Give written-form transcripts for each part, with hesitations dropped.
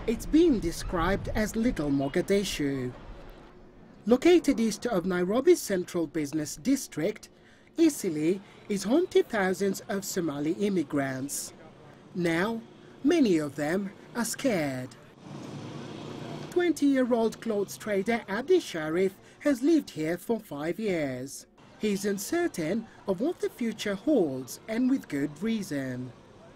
It's been described as Little Mogadishu. Located east of Nairobi's central business district, Eastleigh is home to thousands of Somali immigrants. Now, many of them are scared. 20-year-old clothes trader Abdi Sharif has lived here for 5 years. He's uncertain of what the future holds, and with good reason.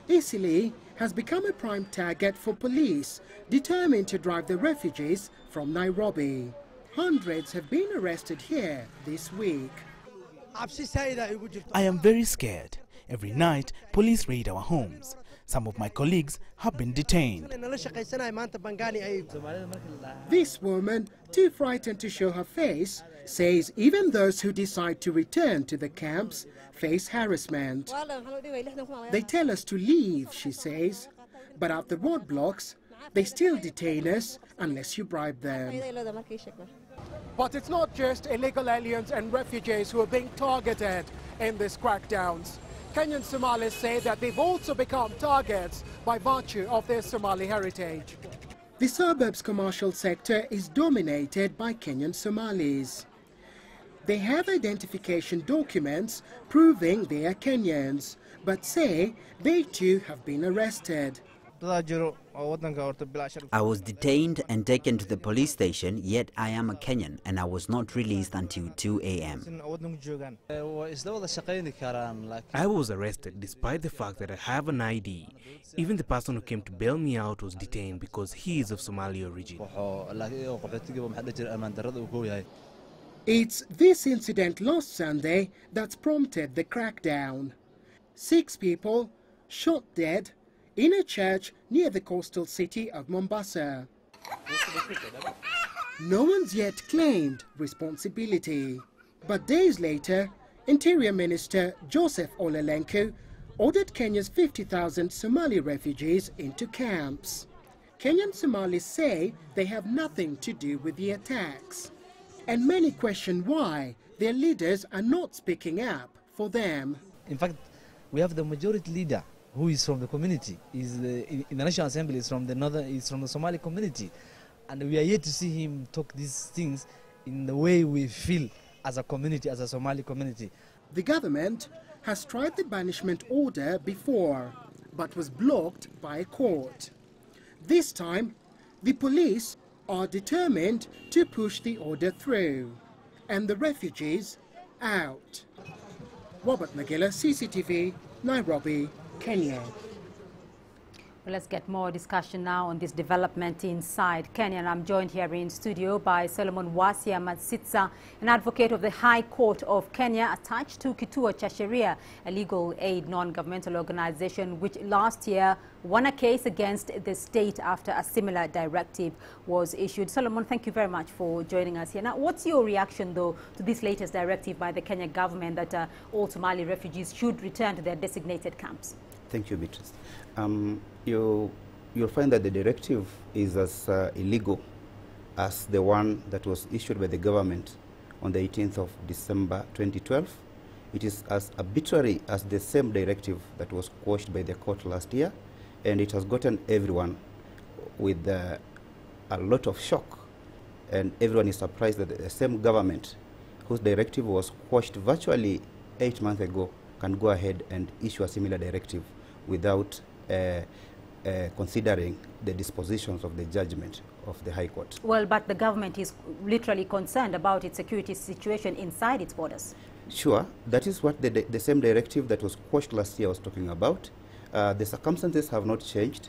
Eastleigh has become a prime target for police, determined to drive the refugees from Nairobi. Hundreds have been arrested here this week. I am very scared. Every night, police raid our homes. Some of my colleagues have been detained. This woman, too frightened to show her face, says even those who decide to return to the camps face harassment. They tell us to leave, she says, but at the roadblocks, they still detain us unless you bribe them. But it's not just illegal aliens and refugees who are being targeted in these crackdowns. Kenyan Somalis say that they've also become targets by virtue of their Somali heritage. The suburbs' commercial sector is dominated by Kenyan Somalis. They have identification documents proving they are Kenyans, but say they too have been arrested. I was detained and taken to the police station, yet I am a Kenyan and I was not released until 2 a.m. I was arrested despite the fact that I have an ID. Even the person who came to bail me out was detained because he is of Somali origin. It's this incident last Sunday that's prompted the crackdown. 6 people shot dead in a church near the coastal city of Mombasa. No one's yet claimed responsibility. But days later, Interior Minister Joseph Olelenku ordered Kenya's 50,000 Somali refugees into camps. Kenyan Somalis say they have nothing to do with the attacks. And many question why their leaders are not speaking up for them. In fact, we have the majority leader who is from the community, in the National Assembly, is from the Somali community. And we are yet to see him talk these things in the way we feel as a community, as a Somali community. The government has tried the banishment order before, but was blocked by a court. This time, the police are determined to push the order through, and the refugees out. Robert Magilla, CCTV, Nairobi, Kenya. Well, let's get more discussion now on this development inside Kenya. And I'm joined here in studio by Solomon Wasia Masitsa, an advocate of the High Court of Kenya attached to Kituo cha Sheria, a legal aid non-governmental organization which last year won a case against the state after a similar directive was issued. Solomon, thank you very much for joining us here. Now, what's your reaction, though, to this latest directive by the Kenya government that all Somali refugees should return to their designated camps? Thank you, Beatrice. You'll find that the directive is as illegal as the one that was issued by the government on the 18th of December 2012. It is as arbitrary as the same directive that was quashed by the court last year, and it has gotten everyone with a lot of shock. And everyone is surprised that the same government whose directive was quashed virtually 8 months ago can go ahead and issue a similar directive without considering the dispositions of the judgment of the High Court. Well, but the government is literally concerned about its security situation inside its borders. Sure, that is what the same directive that was quashed last year was talking about. The circumstances have not changed.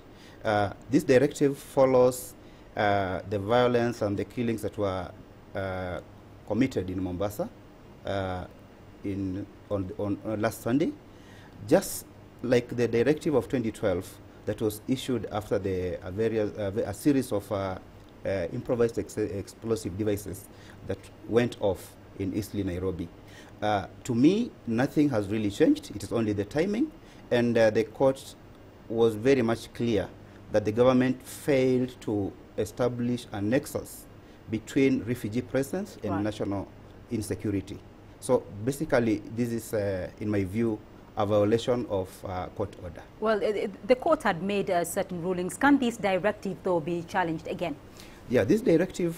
This directive follows the violence and the killings that were committed in Mombasa on last Sunday. Just like the directive of 2012 that was issued after a series of improvised explosive devices that went off in Eastleigh, Nairobi. To me, nothing has really changed. It is only the timing, and the court was very much clear that the government failed to establish a nexus between refugee presence and national insecurity. So basically, this is, in my view, a violation of court order. Well, the court had made certain rulings. Can this directive, though, be challenged again? Yeah, this directive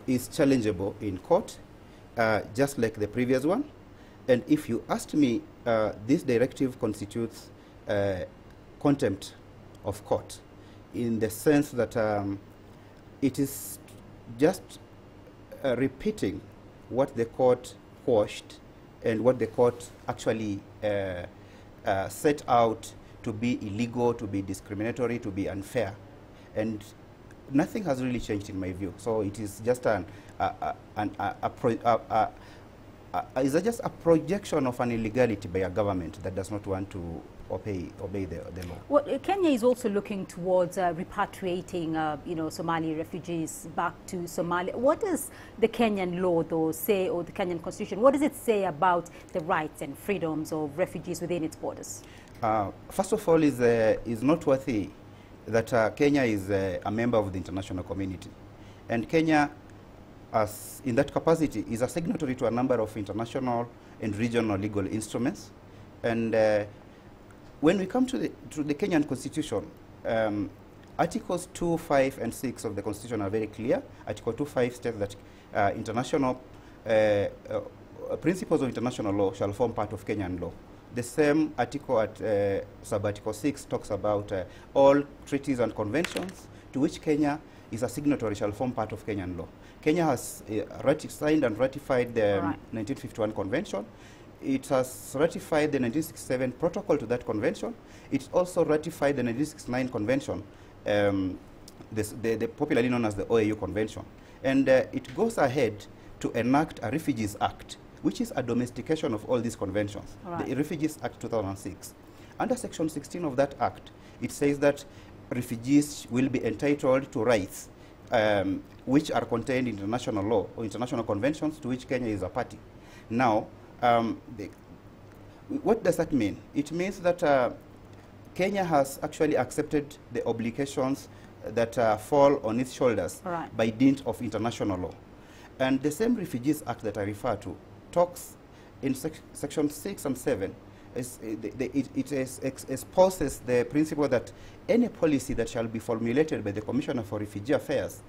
is challengeable in court, just like the previous one. And if you asked me, this directive constitutes contempt of court, in the sense that it is just repeating what the court quashed and what the court actually set out to be illegal, to be discriminatory, to be unfair. And nothing has really changed in my view. So it is just just a projection of an illegality by a government that does not want to obey the law. Well, Kenya is also looking towards repatriating, Somali refugees back to Somalia. What does the Kenyan law, though, say, or the Kenyan constitution, what does it say about the rights and freedoms of refugees within its borders? First of all, is noteworthy that Kenya is a member of the international community. And Kenya, as in that capacity, is a signatory to a number of international and regional legal instruments. And when we come to the Kenyan constitution, Articles 2, 5, and 6 of the constitution are very clear. Article 2.5 states that international principles of international law shall form part of Kenyan law. The same article at sub-article 6 talks about all treaties and conventions to which Kenya is a signatory shall form part of Kenyan law. Kenya has signed and ratified the 1951 convention. It has ratified the 1967 protocol to that convention. It also ratified the 1969 convention, the popularly known as the OAU convention. And it goes ahead to enact a Refugees Act, which is a domestication of all these conventions, the Refugees Act 2006. Under Section 16 of that act, it says that refugees will be entitled to rights which are contained in international law or international conventions to which Kenya is a party. Now, what does that mean? It means that Kenya has actually accepted the obligations that fall on its shoulders by dint of international law. And the same Refugees Act that I refer to talks in Section 6 and 7, it exposes the principle that any policy that shall be formulated by the Commissioner for Refugee Affairs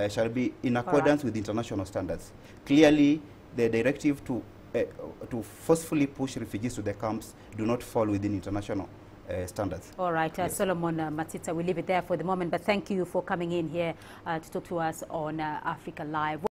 shall be in accordance with international standards. Clearly, the directive to forcefully push refugees to the camps do not fall within international standards. All right, yes. Solomon Masitsa, we'll leave it there for the moment, but thank you for coming in here to talk to us on Africa Live.